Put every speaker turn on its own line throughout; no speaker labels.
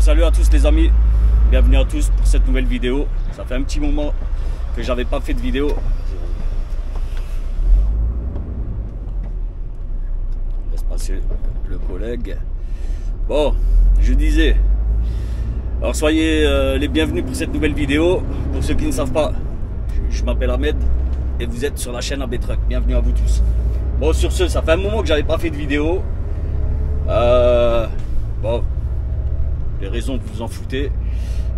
salut à tous les amis, bienvenue à tous pour cette nouvelle vidéo. Ça fait un petit moment que j'avais pas fait de vidéo. Laisse passer le collègue. Bon, je disais, alors soyez les bienvenus pour cette nouvelle vidéo. Pour ceux qui ne savent pas, je m'appelle Ahmed et vous êtes sur la chaîne AB Truck. Bienvenue à vous tous. Bon, sur ce, ça fait un moment que j'avais pas fait de vidéo. Bon, les raisons que vous en foutez,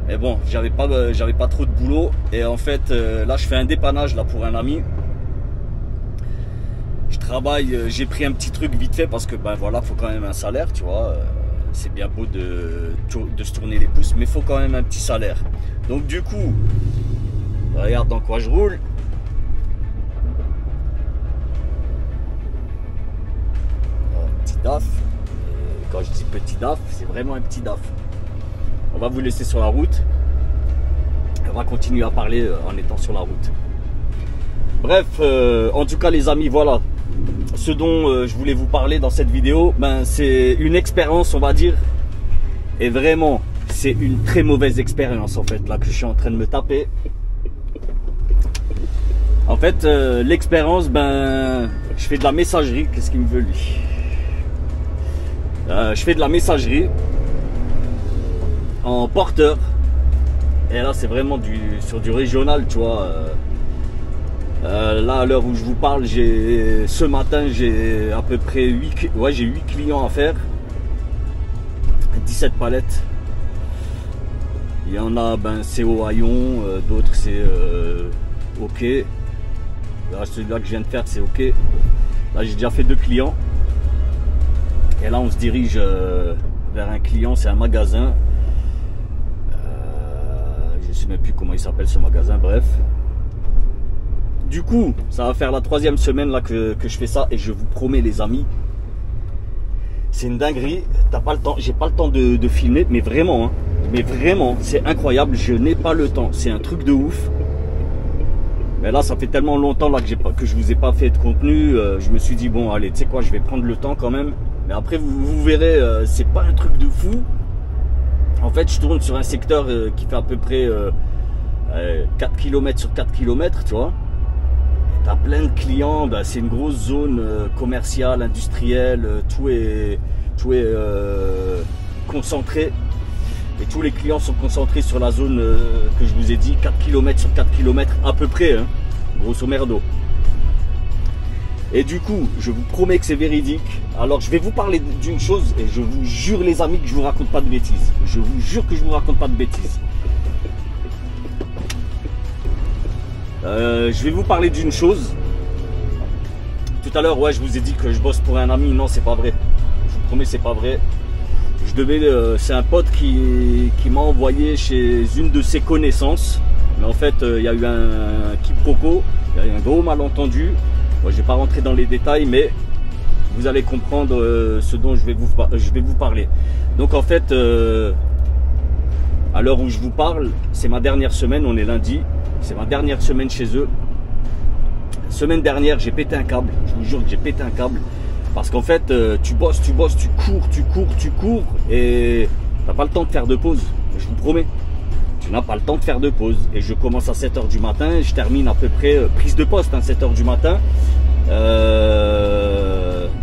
mais bon, j'avais pas trop de boulot et en fait là je fais un dépannage là pour un ami. Je travaille, j'ai pris un petit truc vite fait parce que ben voilà, faut quand même un salaire, tu vois. C'est bien beau de se tourner les pouces, mais faut quand même un petit salaire. Donc du coup, regarde dans quoi je roule. Petit DAF. Quand je dis petit DAF, c'est vraiment un petit DAF. On va vous laisser sur la route. On va continuer à parler en étant sur la route. Bref, en tout cas les amis, voilà. Ce dont je voulais vous parler dans cette vidéo, ben, c'est une expérience, on va dire. Et vraiment, c'est une très mauvaise expérience en fait, là que je suis en train de me taper. En fait, l'expérience, ben, je fais de la messagerie. Qu'est-ce qu'il me veut lui? Je fais de la messagerie en porteur et là c'est vraiment sur du régional, tu vois. Là à l'heure où je vous parle, ce matin j'ai à peu près 8 clients à faire, 17 palettes. Il y en a, ben c'est au haillon, d'autres c'est ok. Là, celui-là que je viens de faire c'est ok. Là j'ai déjà fait 2 clients. Et là on se dirige vers un client, c'est un magasin. Je ne sais même plus comment il s'appelle ce magasin, bref. Du coup, ça va faire la 3e semaine là que je fais ça et je vous promets les amis, c'est une dinguerie. T'as pas le temps, j'ai pas le temps de filmer, mais vraiment, hein, mais vraiment, c'est incroyable, je n'ai pas le temps, c'est un truc de ouf. Mais là ça fait tellement longtemps là que je vous ai pas fait de contenu, je me suis dit bon allez, tu sais quoi, je vais prendre le temps quand même. Mais après vous verrez, c'est pas un truc de fou. En fait je tourne sur un secteur qui fait à peu près 4 km sur 4 km, tu vois. T'as plein de clients, bah, c'est une grosse zone commerciale, industrielle, tout est concentré. Et tous les clients sont concentrés sur la zone que je vous ai dit, 4 km sur 4 km à peu près, hein, grosso merdo. Et du coup, je vous promets que c'est véridique. Alors, je vais vous parler d'une chose et je vous jure, les amis, que je vous raconte pas de bêtises. Je vous jure que je vous raconte pas de bêtises. Je vais vous parler d'une chose. Tout à l'heure, ouais, je vous ai dit que je bosse pour un ami. Non, c'est pas vrai. Je vous promets, c'est pas vrai. C'est un pote qui m'a envoyé chez une de ses connaissances. Mais en fait, il y a eu un quiproquo. Il y a eu un gros malentendu. Moi, je ne vais pas rentrer dans les détails, mais vous allez comprendre ce dont je vais vous parler. Donc en fait, à l'heure où je vous parle, c'est ma dernière semaine, on est lundi, c'est ma dernière semaine chez eux. Semaine dernière, j'ai pété un câble, je vous jure que j'ai pété un câble. Parce qu'en fait, tu bosses, tu cours, et tu n'as pas le temps de faire de pause, je vous promets. Tu n'as pas le temps de faire de pause. Et je commence à 7 h du matin et je termine à peu près, prise de poste, hein, 7 h du matin.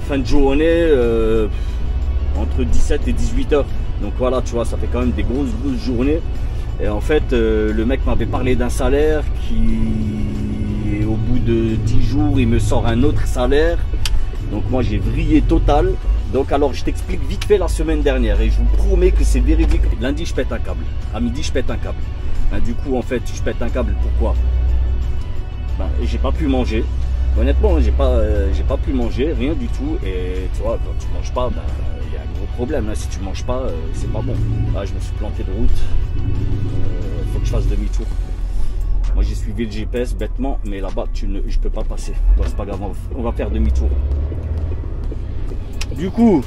Fin de journée, entre 17 et 18 h. Donc voilà, tu vois, ça fait quand même des grosses journées. Et en fait, le mec m'avait parlé d'un salaire qui, au bout de 10 jours, il me sort un autre salaire. Donc moi, j'ai vrillé total. Donc alors je t'explique vite fait la semaine dernière et je vous promets que c'est véridique. Lundi je pète un câble, à midi je pète un câble. Ben, du coup en fait je pète un câble, pourquoi? Ben, j'ai pas pu manger. Honnêtement j'ai pas pu manger, rien du tout. Et tu vois, quand tu manges pas, ben, y a un gros problème. Là, si tu manges pas, c'est pas bon. Là je me suis planté de route. Faut que je fasse demi-tour. Moi j'ai suivi le GPS bêtement, mais là-bas je peux pas passer. Bon, c'est pas grave, on va faire demi-tour. Du coup,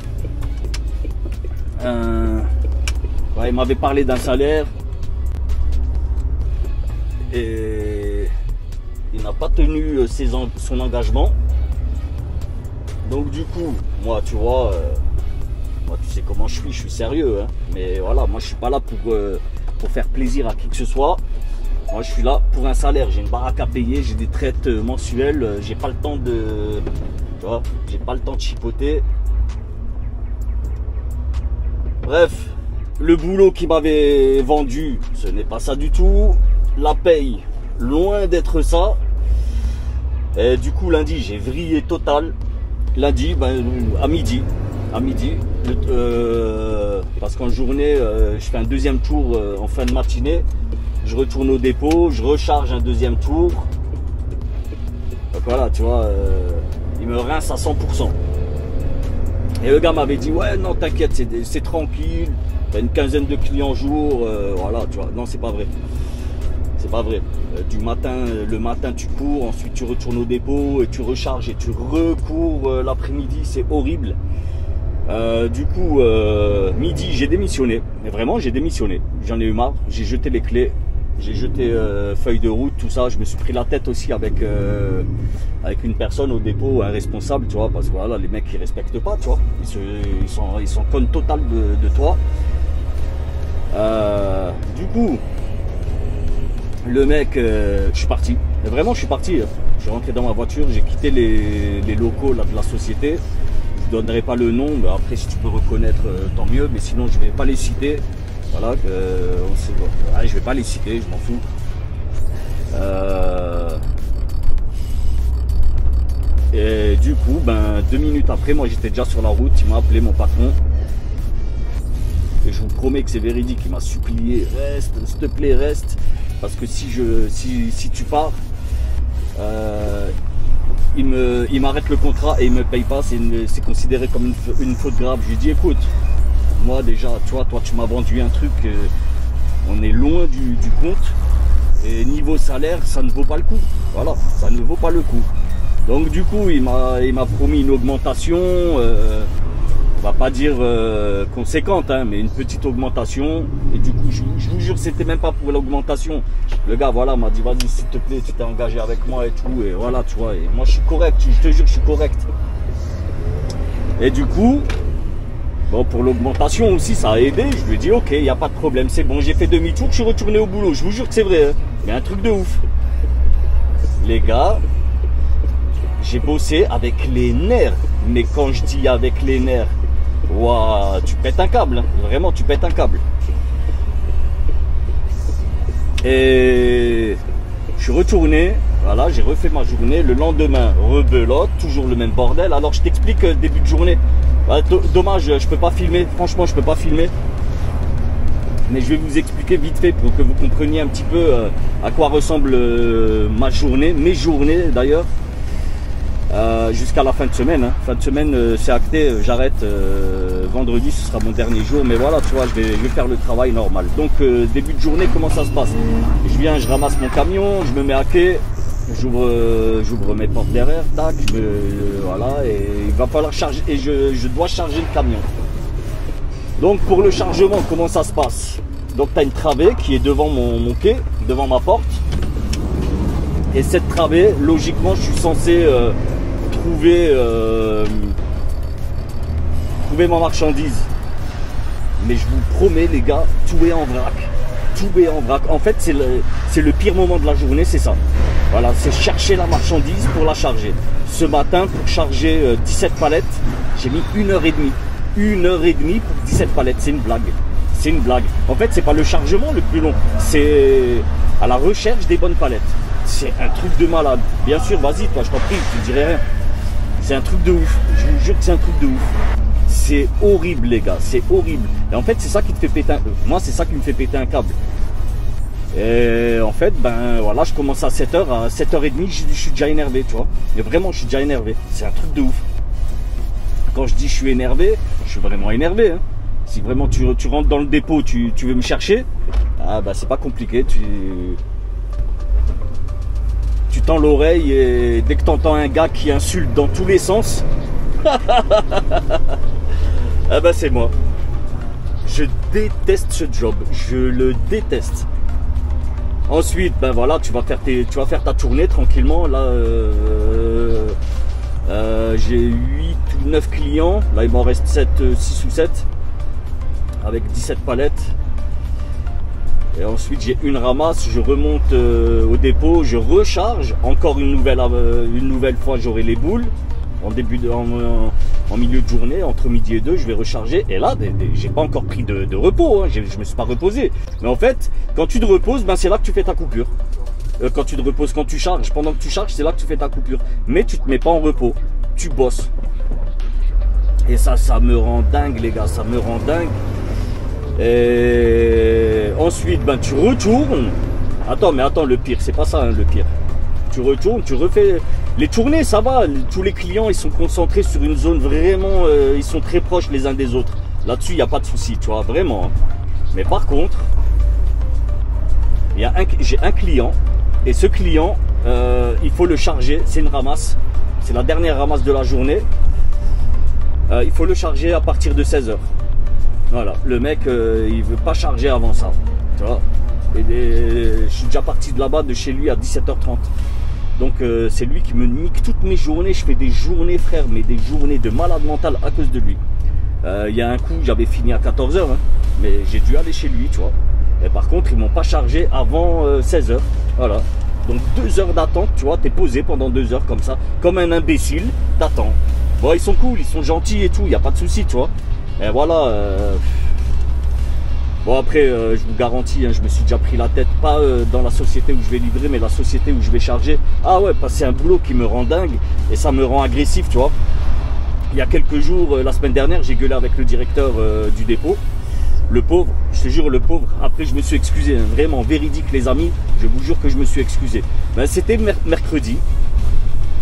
ouais, il m'avait parlé d'un salaire et il n'a pas tenu son engagement. Donc du coup, moi tu vois, moi tu sais comment comment je suis sérieux, hein. Mais voilà, moi je suis pas là pour faire plaisir à qui que ce soit. Moi je suis là pour un salaire, j'ai une baraque à payer, j'ai des traites mensuelles, j'ai pas le temps de, tu vois, j'ai pas le temps de chipoter. Bref, le boulot qui m'avait vendu, ce n'est pas ça du tout. La paye, loin d'être ça. Et du coup lundi j'ai vrillé total. Lundi, à midi, parce qu'en journée, je fais un deuxième tour en fin de matinée. Je retourne au dépôt, je recharge un deuxième tour. Donc voilà, tu vois, il me rince à 100%. Et le gars m'avait dit, ouais, non, t'inquiète, c'est tranquille. T'as une quinzaine de clients jour, voilà, tu vois. Non, c'est pas vrai. C'est pas vrai. Le matin, tu cours, ensuite tu retournes au dépôt et tu recharges et tu recours l'après-midi. C'est horrible. Du coup, midi, j'ai démissionné. Mais vraiment, j'ai démissionné. J'en ai eu marre. J'ai jeté les clés. J'ai jeté feuille de route, tout ça. Je me suis pris la tête aussi avec une personne au dépôt, un responsable, tu vois, parce que voilà, les mecs ils respectent pas, tu vois. Ils sont connes total de toi. Du coup, le mec, je suis parti. Mais vraiment, je suis parti. Je suis rentré dans ma voiture, j'ai quitté les locaux là, de la société. Je ne donnerai pas le nom, mais après si tu peux reconnaître, tant mieux. Mais sinon, je ne vais pas les citer. Voilà, allez, je vais pas les citer, je m'en fous. Et du coup, 2 minutes après, moi j'étais déjà sur la route, il m'a appelé mon patron. Et je vous promets que c'est véridique, il m'a supplié, reste, s'il te plaît, reste. Parce que si tu pars, il m'arrête le contrat et il me paye pas, c'est considéré comme une faute grave. Je lui ai dit, écoute, moi déjà, toi tu m'as vendu un truc, on est loin du compte. Et niveau salaire, ça ne vaut pas le coup. Voilà, ça ne vaut pas le coup. Donc du coup, il m'a promis une augmentation, on va pas dire conséquente, hein, mais une petite augmentation. Et du coup, je vous jure, c'était même pas pour l'augmentation. Le gars, voilà, m'a dit, vas-y, s'il te plaît, tu t'es engagé avec moi et tout. Et voilà, tu vois, et moi je suis correct, je te jure, je suis correct. Et du coup, bon, pour l'augmentation aussi, ça a aidé. Je lui ai dit, ok, il n'y a pas de problème, c'est bon, j'ai fait demi-tour, je suis retourné au boulot. Je vous jure que c'est vrai, hein. Mais un truc de ouf. Les gars, j'ai bossé avec les nerfs. Mais quand je dis avec les nerfs, ouah, tu pètes un câble, hein. Vraiment, tu pètes un câble. Et je suis retourné, voilà, j'ai refait ma journée. Le lendemain, rebelote, toujours le même bordel. Alors je t'explique début de journée. Dommage, je peux pas filmer, franchement je peux pas filmer. Mais je vais vous expliquer vite fait pour que vous compreniez un petit peu à quoi ressemble ma journée, mes journées d'ailleurs, jusqu'à la fin de semaine. Hein. Fin de semaine, c'est acté, j'arrête vendredi, ce sera mon dernier jour. Mais voilà, tu vois, je vais faire le travail normal. Donc début de journée, comment ça se passe? Je viens, je ramasse mon camion, je me mets à quai. J'ouvre mes portes derrière, tac, voilà, et il va falloir charger, et je dois charger le camion. Donc pour le chargement, comment ça se passe? Donc tu as une travée qui est devant mon quai, devant ma porte. Et cette travée, logiquement, je suis censé trouver ma marchandise. Mais je vous promets les gars, tout est en vrac. Tout est en vrac. En fait, c'est le pire moment de la journée, c'est ça. Voilà, c'est chercher la marchandise pour la charger. Ce matin, pour charger 17 palettes, j'ai mis 1h30. 1h30 pour 17 palettes, c'est une blague. C'est une blague. En fait, c'est pas le chargement le plus long, c'est à la recherche des bonnes palettes. C'est un truc de malade. Bien sûr, vas-y, toi, je t'en prie, je te dirai rien. C'est un truc de ouf. Je vous jure que c'est un truc de ouf. C'est horrible, les gars, c'est horrible. Et en fait, c'est ça qui te fait péter moi, c'est ça qui me fait péter un câble. Et en fait, voilà, je commence à 7h, à 7h30, je suis déjà énervé, tu vois. Mais vraiment, je suis déjà énervé. C'est un truc de ouf. Quand je dis je suis énervé, je suis vraiment énervé. Hein. Si vraiment tu rentres dans le dépôt, tu veux me chercher, c'est pas compliqué. Tu tends l'oreille et dès que tu entends un gars qui insulte dans tous les sens, c'est moi. Je déteste ce job, je le déteste. Ensuite, voilà, tu vas faire ta tournée tranquillement. Là, j'ai 8 ou 9 clients. Là, il m'en reste 6 ou 7. avec 17 palettes. Et ensuite j'ai une ramasse, je remonte au dépôt, je recharge. Encore une nouvelle fois j'aurai les boules. En milieu de journée, entre midi et 2, je vais recharger. Et là, j'ai pas encore pris de repos, hein. Je me suis pas reposé. Mais en fait, quand tu te reposes, ben, c'est là que tu fais ta coupure. Quand tu te reposes, quand tu charges, pendant que tu charges, c'est là que tu fais ta coupure. Mais tu te mets pas en repos, tu bosses. Et ça me rend dingue, les gars, ça me rend dingue. Et ensuite, ben, tu retournes. Attends, le pire, c'est pas ça, hein, le pire. Tu retournes, tu refais les tournées, ça va. Tous les clients, ils sont concentrés sur une zone vraiment, ils sont très proches les uns des autres. Là-dessus, il n'y a pas de souci, tu vois, vraiment. Mais par contre, j'ai un client, et ce client, il faut le charger. C'est une ramasse, c'est la dernière ramasse de la journée. Il faut le charger à partir de 16 h. Voilà, le mec, il veut pas charger avant ça, tu vois. Je suis déjà parti de là-bas, de chez lui à 17 h 30. Donc c'est lui qui me nique toutes mes journées. Je fais des journées, frère, mais des journées de malade mental à cause de lui. Il y a un coup, j'avais fini à 14 h, hein, mais j'ai dû aller chez lui, tu vois. Et par contre, ils m'ont pas chargé avant 16 h. Voilà. Donc 2 heures d'attente, tu vois, t'es posé pendant 2 heures comme ça, comme un imbécile, t'attends. Bon, ils sont cool, ils sont gentils et tout, il n'y a pas de souci, tu vois. Et voilà. Bon après, je vous garantis, hein, je me suis déjà pris la tête, pas dans la société où je vais livrer, mais la société où je vais charger. Ah ouais, parce que c'est un boulot qui me rend dingue et ça me rend agressif, tu vois. Il y a quelques jours, la semaine dernière, j'ai gueulé avec le directeur du dépôt. Le pauvre, je te jure, le pauvre. Après, je me suis excusé, hein, vraiment véridique, les amis. Je vous jure que je me suis excusé. Ben, c'était mercredi.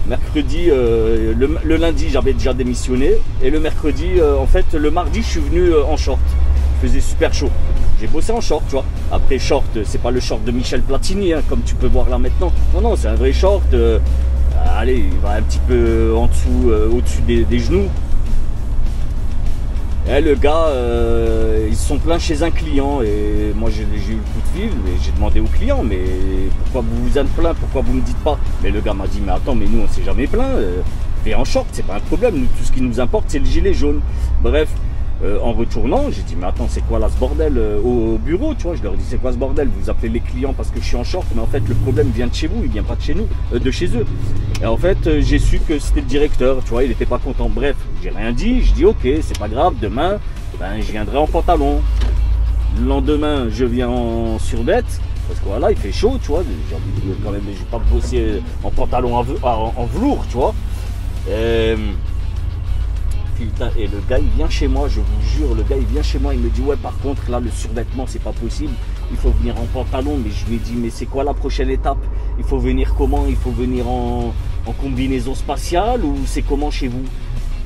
Mercredi, le lundi, j'avais déjà démissionné. Et le mercredi, en fait, le mardi, je suis venu en short. Il faisait super chaud. J'ai bossé en short, tu vois. Après, short, c'est pas le short de Michel Platini, hein, comme tu peux voir là maintenant. Non, non, c'est un vrai short. Allez, il va un petit peu en dessous, au-dessus des genoux. Et le gars, ils se sont plaints chez un client. Et moi, j'ai eu le coup de fil. Et j'ai demandé au client, mais pourquoi vous vous êtes plaint? Pourquoi vous me dites pas? Mais le gars m'a dit, mais attends, mais nous, on s'est jamais plaint. Et en short, c'est pas un problème. Nous, tout ce qui nous importe, c'est le gilet jaune. Bref. En retournant, j'ai dit mais attends, c'est quoi là ce bordel au bureau, tu vois? Je leur dis c'est quoi ce bordel? Vous appelez les clients parce que je suis en short, mais en fait le problème vient de chez vous, il vient pas de chez nous, de chez eux. Et en fait j'ai su que c'était le directeur, tu vois, il était pas content. Bref, j'ai rien dit, je dis ok, c'est pas grave, demain ben, je viendrai en pantalon. Le lendemain je viens en survette, parce que voilà, il fait chaud, tu vois, j'ai envie de quand même, je vais pas bosser en pantalon en velours, tu vois. Putain, et le gars il vient chez moi, je vous jure, le gars il vient chez moi, il me dit ouais par contre là le survêtement c'est pas possible, il faut venir en pantalon. Mais je lui ai dit mais c'est quoi la prochaine étape? Il faut venir comment? Il faut venir en combinaison spatiale ou c'est comment chez vous?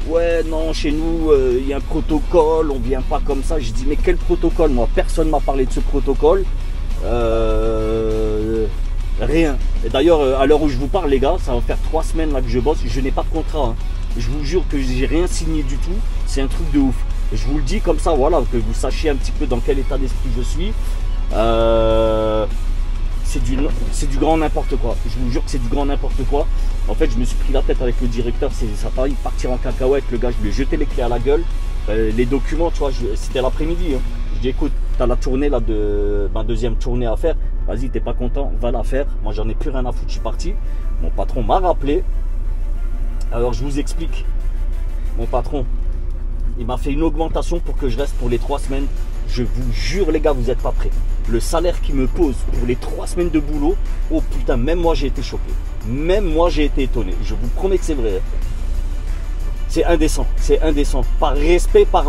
Ouais non, chez nous il y a un protocole, on vient pas comme ça. Je dis mais quel protocole? Moi personne m'a parlé de ce protocole, rien. Et d'ailleurs à l'heure où je vous parle les gars, ça va faire 3 semaines là que je bosse, je n'ai pas de contrat, hein. Je vous jure que j'ai rien signé du tout, c'est un truc de ouf. Et je vous le dis comme ça, voilà, que vous sachiez un petit peu dans quel état d'esprit je suis. C'est du grand n'importe quoi. Je vous jure que c'est du grand n'importe quoi. En fait, je me suis pris la tête avec le directeur, ça a failli partir en cacahuète. Le gars, je lui ai jeté les clés à la gueule. Les documents, tu vois, c'était l'après-midi. Hein. Je dis écoute, t'as la tournée là de ma deuxième tournée à faire. Vas-y, t'es pas content, va la faire. Moi, j'en ai plus rien à foutre, je suis parti. Mon patron m'a rappelé. Alors je vous explique, mon patron, il m'a fait une augmentation pour que je reste pour les 3 semaines. Je vous jure les gars, vous n'êtes pas prêts. Le salaire qu'il me pose pour les 3 semaines de boulot, oh putain, même moi j'ai été choqué. Même moi j'ai été étonné, je vous promets que c'est vrai. C'est indécent, c'est indécent. Par respect pour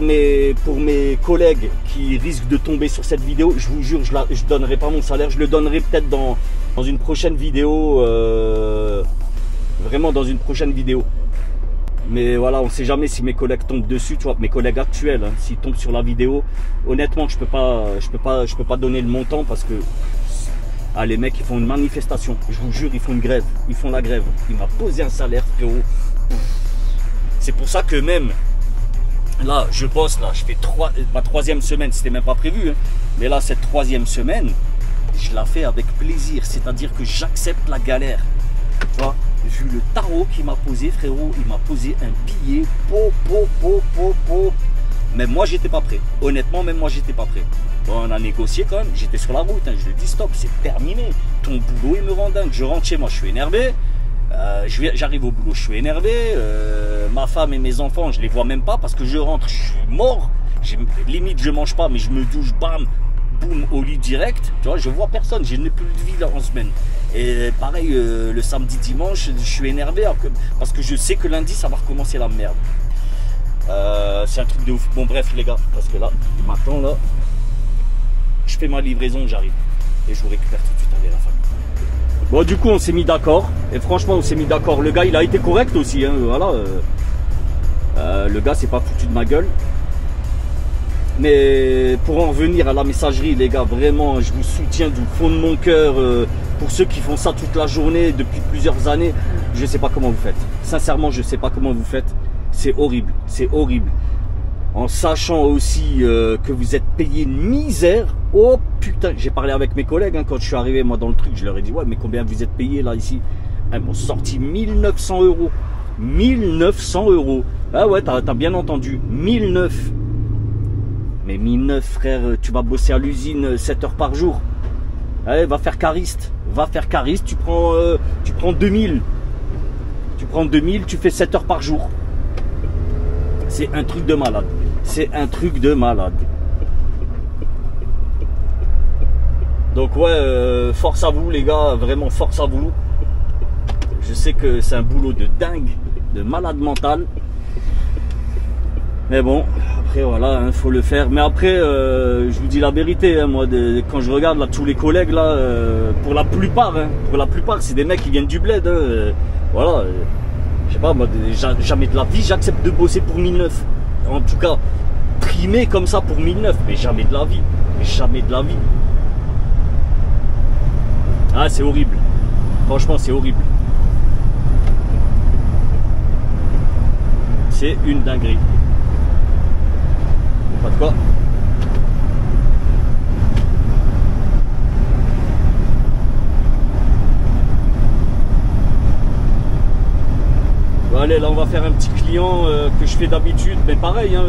mes collègues qui risquent de tomber sur cette vidéo, je vous jure, je ne donnerai pas mon salaire, je le donnerai peut-être dans une prochaine vidéo. Vraiment dans une prochaine vidéo. Mais voilà, on ne sait jamais si mes collègues tombent dessus, tu vois, mes collègues actuels, hein, s'ils tombent sur la vidéo. Honnêtement, je peux pas donner le montant parce que les mecs ils font une manifestation. Je vous jure, ils font une grève, ils font la grève. Il m'a posé un salaire, frérot. C'est pour ça que même là, je bosse là, je fais ma 3e semaine, c'était même pas prévu, hein, mais là cette 3e semaine, je la fais avec plaisir. C'est-à-dire que j'accepte la galère. Tu vois, vu le tarot qu'il m'a posé, frérot, il m'a posé un billet, Même moi, j'étais pas prêt. Honnêtement, même moi, j'étais pas prêt. Bon, on a négocié quand même. J'étais sur la route. Hein. Je lui ai dit stop, c'est terminé. Ton boulot, il me rend dingue. Je rentre chez moi, je suis énervé. J'arrive au boulot, je suis énervé. Ma femme et mes enfants, je les vois même pas parce que je rentre, je suis mort. Limite, je mange pas, mais je me douche, bam, boum, au lit direct. Tu vois, je vois personne. Je n'ai plus de vie là en semaine. Et pareil, le samedi, dimanche, je suis énervé parce que je sais que lundi, ça va recommencer la merde. C'est un truc de ouf. Bon, bref, les gars, parce que là, maintenant, là, je fais ma livraison, j'arrive. Et je vous récupère tout de suite avec la famille. Bon, du coup, on s'est mis d'accord. Et franchement, on s'est mis d'accord. Le gars, il a été correct aussi. Hein, voilà. Le gars, c'est pas foutu de ma gueule. Mais pour en revenir à la messagerie, les gars, vraiment, je vous soutiens du fond de mon cœur. Pour ceux qui font ça toute la journée, depuis plusieurs années, je sais pas comment vous faites. Sincèrement, je sais pas comment vous faites. C'est horrible. C'est horrible. En sachant aussi que vous êtes payé une misère. Oh putain, j'ai parlé avec mes collègues hein, quand je suis arrivé moi dans le truc. Je leur ai dit ouais, mais combien vous êtes payé là ici? Ils m'ont sorti 1900 euros. 1900 euros. Ah ouais, t'as bien entendu. 1009. Mais 1009 frère, tu vas bosser à l'usine 7 heures par jour. Allez, va faire cariste. Va faire cariste, tu prends 2000. Tu prends 2000, tu fais 7 heures par jour. C'est un truc de malade. C'est un truc de malade. Donc ouais, force à vous les gars, vraiment force à vous. Je sais que c'est un boulot de dingue, de malade mental. Mais bon, après voilà, hein, faut le faire. Mais après, je vous dis la vérité, hein, moi, quand je regarde là tous les collègues là, pour la plupart, c'est des mecs qui viennent du bled. Hein, voilà. Je sais pas, moi, jamais de la vie, j'accepte de bosser pour 1009. En tout cas, trimer comme ça pour 1009, mais jamais de la vie. Jamais de la vie. Ah, c'est horrible. Franchement, c'est horrible. C'est une dinguerie. Pas de quoi. Allez, là on va faire un petit client que je fais d'habitude, mais pareil, hein,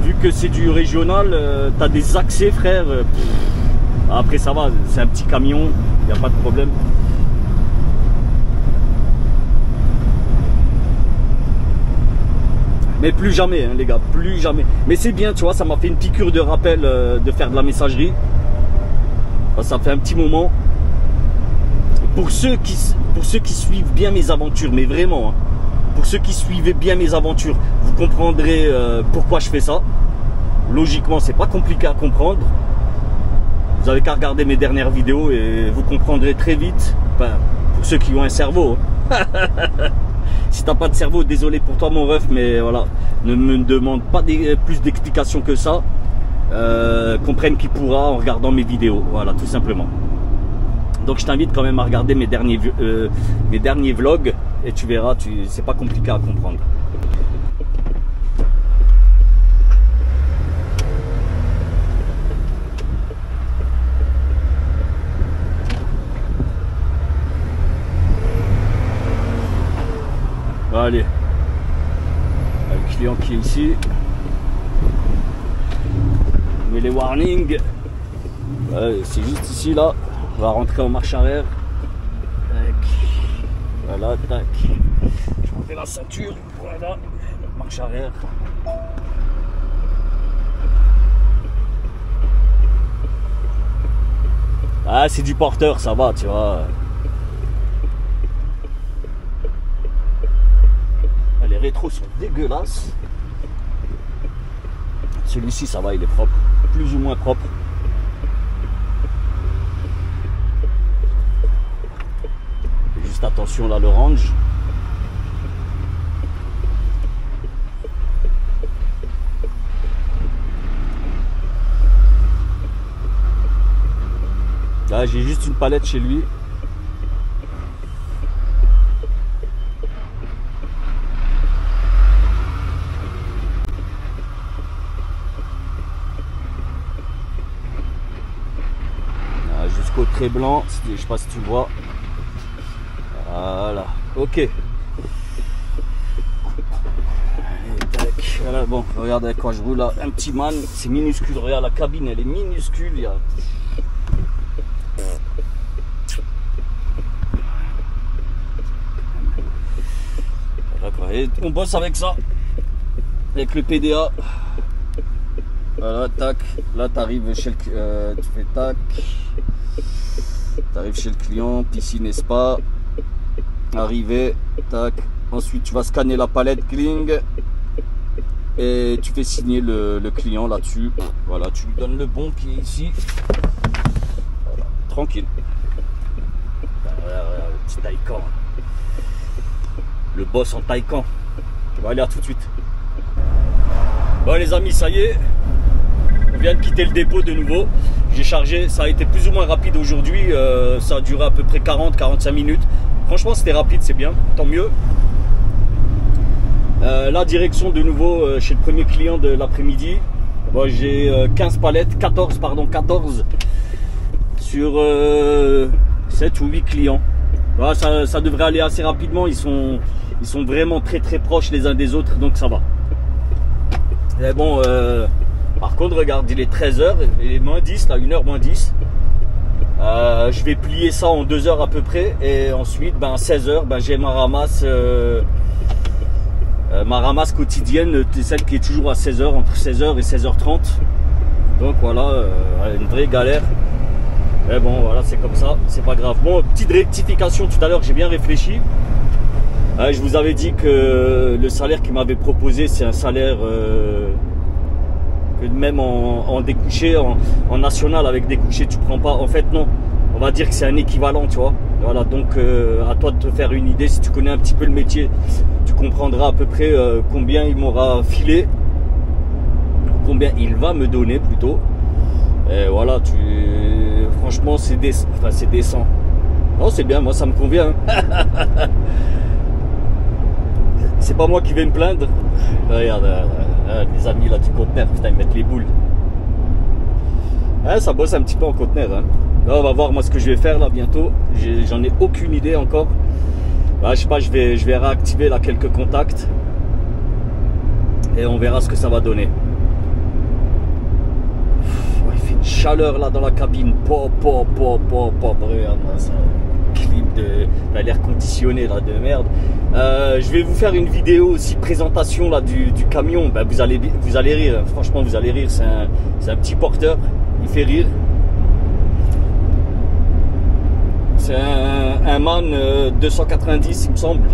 vu que c'est du régional, t'as des accès frère. Après ça va, c'est un petit camion, il n'y a pas de problème. Mais plus jamais, hein, les gars, plus jamais. Mais c'est bien, tu vois, ça m'a fait une piqûre de rappel de faire de la messagerie. Ça fait un petit moment. Pour ceux qui suivent bien mes aventures, mais vraiment, hein, pour ceux qui suivaient bien mes aventures, vous comprendrez pourquoi je fais ça. Logiquement, c'est pas compliqué à comprendre. Vous avez qu'à regarder mes dernières vidéos et vous comprendrez très vite. Enfin, pour ceux qui ont un cerveau. Hein. Si t'as pas de cerveau, désolé pour toi mon ref, mais voilà, ne me demande pas plus d'explications que ça. Comprenne qui pourra en regardant mes vidéos, voilà, tout simplement. Donc je t'invite quand même à regarder mes derniers vlogs et tu verras, c'est pas compliqué à comprendre. Allez, le client qui est ici, mais les warnings, c'est juste ici là. On va rentrer en marche arrière. Tac. Voilà, tac. Je monte la ceinture. Voilà. Marche arrière. Ah, c'est du porteur, ça va, tu vois. Les rétros sont dégueulasses. Celui-ci, ça va, il est propre. Plus ou moins propre. Juste attention là, l'orange. Là, j'ai juste une palette chez lui. Jusqu'au trait blanc, je sais pas si tu vois. Voilà, ok. Allez, tac. Voilà, bon, regarde avec quoi je roule là. Un petit man, c'est minuscule. Regarde, la cabine, elle est minuscule. Il y a... Voilà, quoi. Et on bosse avec ça. Avec le PDA. Voilà, tac. Là, tu arrives chez le... tu fais tac. Tu arrives chez le client, piscine et spa. Arrivé, tac. Ensuite, tu vas scanner la palette Kling. Et tu fais signer le client là-dessus. Voilà, tu lui donnes le bon qui est ici. Voilà, tranquille. Regarde, le petit Taycan. Le boss en Taycan. On va aller à tout de suite. Bon les amis, ça y est. On vient de quitter le dépôt de nouveau. J'ai chargé, ça a été plus ou moins rapide aujourd'hui. Ça a duré à peu près 40-45 minutes. Franchement, c'était rapide, c'est bien, tant mieux. La direction de nouveau chez le premier client de l'après-midi. Bon, j'ai 14 sur 7 ou 8 clients. Voilà, ça devrait aller assez rapidement. Ils sont vraiment très proches les uns des autres, donc ça va. Mais bon, par contre, regarde, il est 13h, il est moins 10, là, 1h moins 10. Je vais plier ça en 2 heures à peu près. Et ensuite, ben, à 16h, ben, j'ai ma ramasse quotidienne, celle qui est toujours à 16h, entre 16h et 16h30. Donc voilà, une vraie galère. Mais bon, voilà, c'est comme ça, c'est pas grave. Bon, petite rectification tout à l'heure, j'ai bien réfléchi. Je vous avais dit que le salaire qu'il m'avait proposé, c'est un salaire que même en découché, en national avec découché, tu prends pas. En fait, non, on va dire que c'est un équivalent, tu vois. Voilà, donc à toi de te faire une idée. Si tu connais un petit peu le métier, tu comprendras à peu près combien il m'aura filé, combien il va me donner plutôt. Et voilà, franchement, c'est décent. Non, c'est bien, moi ça me convient. C'est pas moi qui vais me plaindre. Regarde, les amis là du conteneur, putain, ils mettent les boules. Ça bosse un petit peu en conteneur. Hein. Là, on va voir moi ce que je vais faire là bientôt. J'en ai aucune idée encore. Là, je sais pas, je vais réactiver là quelques contacts. Et on verra ce que ça va donner. Il fait une chaleur là dans la cabine. Regarde ça. Clip de l'air conditionné là de merde. Je vais vous faire une vidéo aussi présentation là du camion. Ben, vous allez rire, franchement vous allez rire. C'est un petit porteur, il fait rire. C'est un MAN 290 il me semble.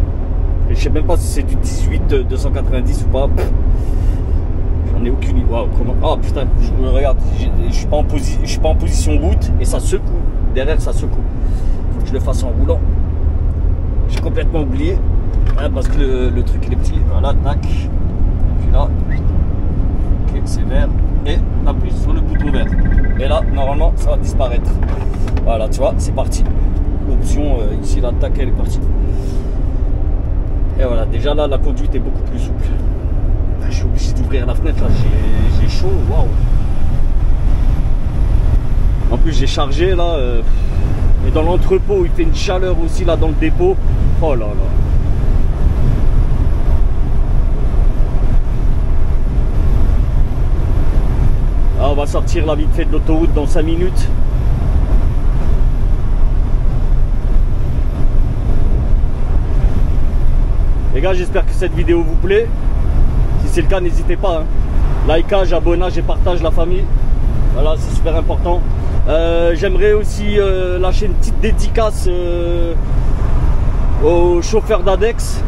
Et je sais même pas si c'est du 18 290 ou pas. J'en ai aucune idée. Wow, comment... Oh putain, regarde, je suis pas en position route et ça secoue. Derrière ça secoue. Je le fasse en roulant. J'ai complètement oublié parce que le truc il est petit. Voilà, tac. Puis là, ok, c'est vert. Et appuie sur le bouton vert. Et là, normalement, ça va disparaître. Voilà, tu vois, c'est parti. L'option ici, là, tac, elle est partie. Et voilà, déjà là, la conduite est beaucoup plus souple. Je suis obligé d'ouvrir la fenêtre là. J'ai chaud. Waouh. En plus, j'ai chargé là. Et dans l'entrepôt, il fait une chaleur aussi là dans le dépôt. Oh là là. Ah, on va sortir là vite fait de l'autoroute dans 5 minutes. Les gars, j'espère que cette vidéo vous plaît. Si c'est le cas, n'hésitez pas. Hein. Likage, abonnage et partage la famille. Voilà, c'est super important. J'aimerais aussi lâcher une petite dédicace au chauffeur d'Adex,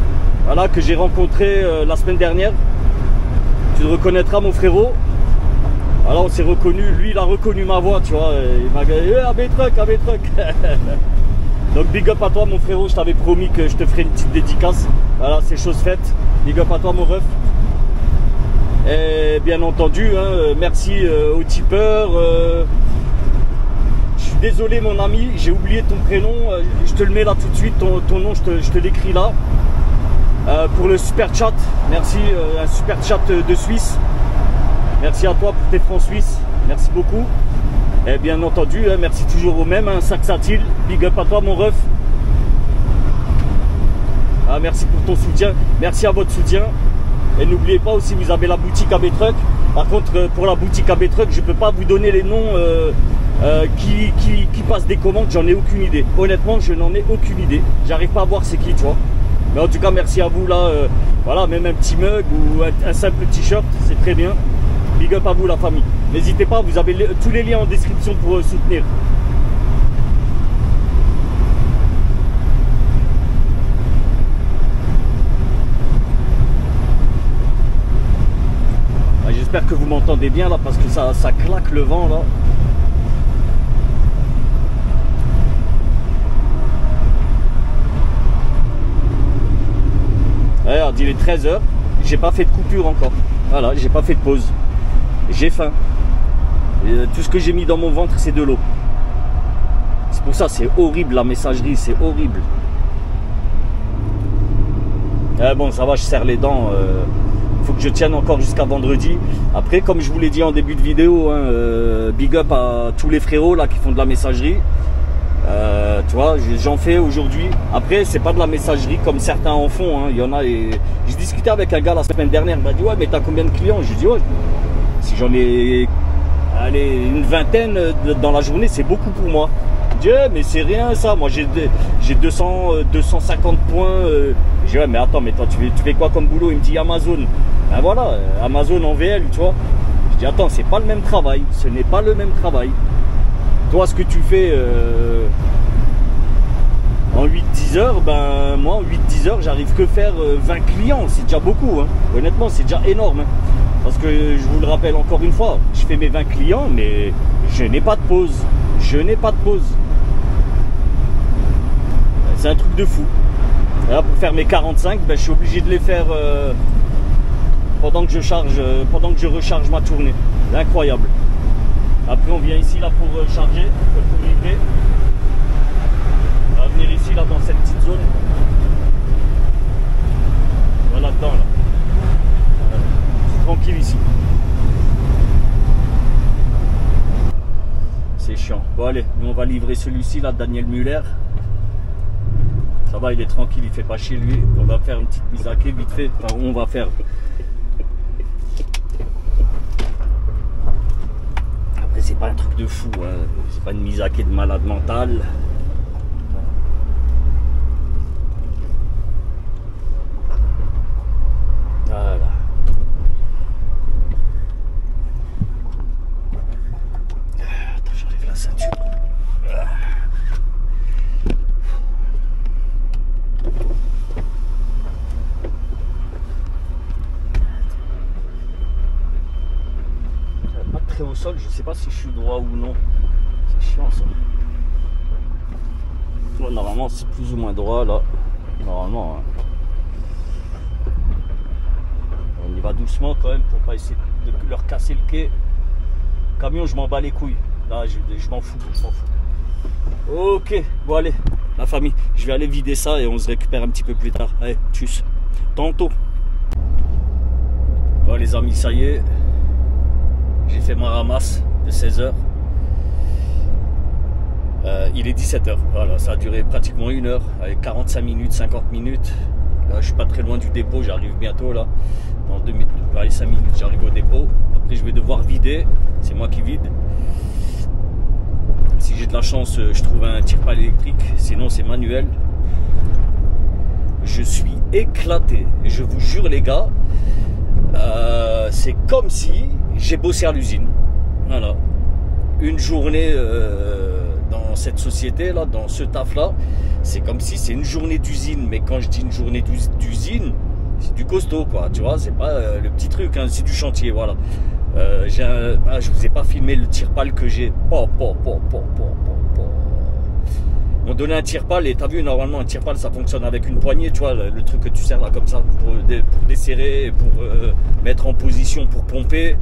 voilà, que j'ai rencontré la semaine dernière. Tu te reconnaîtras, mon frérot. Voilà, on s'est reconnu. Lui, il a reconnu ma voix, tu vois. Il m'a dit AB-Truck. Donc big up à toi, mon frérot. Je t'avais promis que je te ferais une petite dédicace. Voilà, c'est chose faite. Big up à toi, mon ref. Et bien entendu, hein, merci aux tipeurs. Je suis désolé mon ami, j'ai oublié ton prénom. Je te le mets là tout de suite, ton nom, je te l'écris là. Pour le super chat, merci, un super chat de Suisse. Merci à toi pour tes francs suisses, merci beaucoup. Et bien entendu, hein, merci toujours au même, hein, Saxatil, big up à toi mon ref. Merci pour ton soutien, merci à votre soutien. Et n'oubliez pas aussi, vous avez la boutique AB Truck. Par contre, pour la boutique AB Truck, je ne peux pas vous donner les noms qui passent des commandes, j'en ai aucune idée. Honnêtement, je n'en ai aucune idée. J'arrive pas à voir c'est qui, tu vois. Mais en tout cas, merci à vous là. Voilà, même un petit mug ou un simple t-shirt, c'est très bien. Big up à vous la famille. N'hésitez pas, vous avez tous les liens en description pour soutenir. J'espère que vous m'entendez bien là parce que ça claque le vent là. Regarde, il est 13 h, j'ai pas fait de coupure encore. Voilà, j'ai pas fait de pause. J'ai faim. Et tout ce que j'ai mis dans mon ventre, c'est de l'eau. C'est pour ça, c'est horrible la messagerie, c'est horrible. Bon, ça va, je serre les dents. Faut que je tienne encore jusqu'à vendredi. Après, comme je vous l'ai dit en début de vidéo, hein, big up à tous les frérots là qui font de la messagerie. Tu vois, j'en fais aujourd'hui. Après, c'est pas de la messagerie comme certains en font. Hein. Il y en a. J'ai discuté avec un gars la semaine dernière. Il m'a dit ouais, mais t'as combien de clients? J'ai dit ouais. Si j'en ai, allez, une vingtaine dans la journée, c'est beaucoup pour moi. Je dis ouais, mais c'est rien ça. Moi, j'ai 250 points. Je dis ouais, mais attends, mais toi, tu fais quoi comme boulot? Il me dit Amazon. Ben voilà, Amazon en VL, tu vois. Je dis attends, c'est pas le même travail. Ce n'est pas le même travail. Toi, ce que tu fais en 8-10 heures, ben moi en 8-10 heures, j'arrive que faire 20 clients. C'est déjà beaucoup, hein. Honnêtement, c'est déjà énorme. Hein. Parce que je vous le rappelle encore une fois, je fais mes 20 clients, mais je n'ai pas de pause. Je n'ai pas de pause. C'est un truc de fou. Et là, pour faire mes 45, ben, je suis obligé de les faire pendant que je charge, pendant que je recharge ma tournée. C'est incroyable. Après, on vient ici là pour charger, pour livrer. On va venir ici là dans cette petite zone. Voilà dedans là. C'est tranquille ici. C'est chiant. Bon allez, nous on va livrer celui-ci là, Daniel Muller. Ça va, il est tranquille, il fait pas chier lui. On va faire une petite mise à quai vite fait. Enfin, on va faire. Après, c'est pas un truc de fou, hein. C'est pas une mise à quai de malade mental. Voilà. Attends, j'enlève la ceinture. Pas très au sol, je sais pas si je suis droit ou non. C'est chiant ça. Bon, normalement c'est plus ou moins droit là. Normalement. Hein. On y va doucement quand même pour pas essayer de leur casser le quai. Camion, je m'en bats les couilles. Là, je m'en fous, je m'en fous. Ok, bon allez, la famille, je vais aller vider ça et on se récupère un petit peu plus tard. Allez, tchuss. Tantôt. Bon les amis, ça y est. J'ai fait ma ramasse de 16 h. Il est 17 h. Voilà, ça a duré pratiquement 1 heure, avec 45 minutes, 50 minutes. Là, je suis pas très loin du dépôt, j'arrive bientôt là. Dans 2 minutes, allez, 5 minutes, j'arrive au dépôt. Après, je vais devoir vider. C'est moi qui vide. Si j'ai de la chance, je trouve un tire-pale électrique. Sinon, c'est manuel. Je suis éclaté. Et je vous jure, les gars, c'est comme si j'ai bossé à l'usine. Voilà. Une journée dans cette société là, dans ce taf là, c'est comme si c'est une journée d'usine. Mais quand je dis une journée d'usine, c'est du costaud quoi, tu vois, c'est pas le petit truc, hein, c'est du chantier, voilà. Je vous ai pas filmé le tire-pale que j'ai. On donnait un tire-pale et t'as vu, normalement un tire-pale ça fonctionne avec une poignée, tu vois, le truc que tu serres là comme ça pour desserrer, pour mettre en position pour pomper.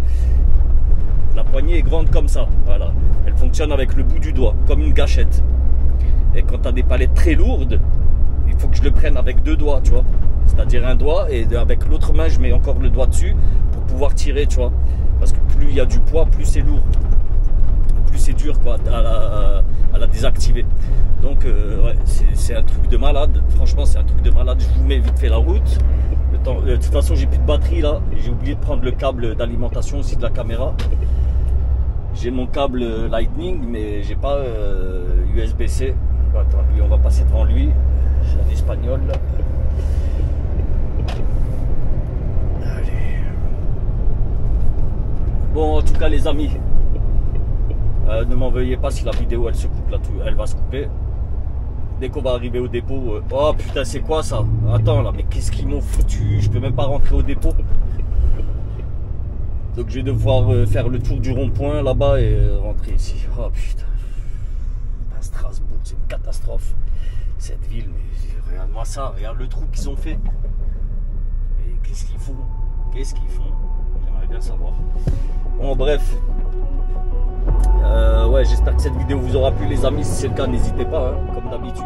La poignée est grande comme ça, voilà. Elle fonctionne avec le bout du doigt, comme une gâchette. Et quand tu as des palettes très lourdes, il faut que je le prenne avec 2 doigts, tu vois. C'est-à-dire un doigt et avec l'autre main, je mets encore le doigt dessus pour pouvoir tirer, tu vois. Parce que plus il y a du poids, plus c'est lourd. Plus c'est dur, quoi, à la désactiver. Donc ouais, c'est un truc de malade. Franchement, c'est un truc de malade. Je vous mets vite fait la route. De toute façon, j'ai plus de batterie là. J'ai oublié de prendre le câble d'alimentation aussi de la caméra. J'ai mon câble Lightning, mais j'ai pas USB-C. Attends, lui, on va passer devant lui. C'est un espagnol là. Allez. Bon, en tout cas, les amis, ne m'en veuillez pas si la vidéo elle se coupe là, elle va se couper. Dès qu'on va arriver au dépôt, oh putain, c'est quoi ça? Attends là, mais qu'est-ce qu'ils m'ont foutu? Je peux même pas rentrer au dépôt. Donc je vais devoir faire le tour du rond-point là-bas et rentrer ici. Oh putain. Strasbourg, c'est une catastrophe. Cette ville, mais regarde-moi ça, regarde le trou qu'ils ont fait. Mais qu'est-ce qu'ils font? Qu'est-ce qu'ils font? J'aimerais bien savoir. Bon, bref. Ouais, j'espère que cette vidéo vous aura plu, les amis. Si c'est le cas, n'hésitez pas, hein, comme d'habitude.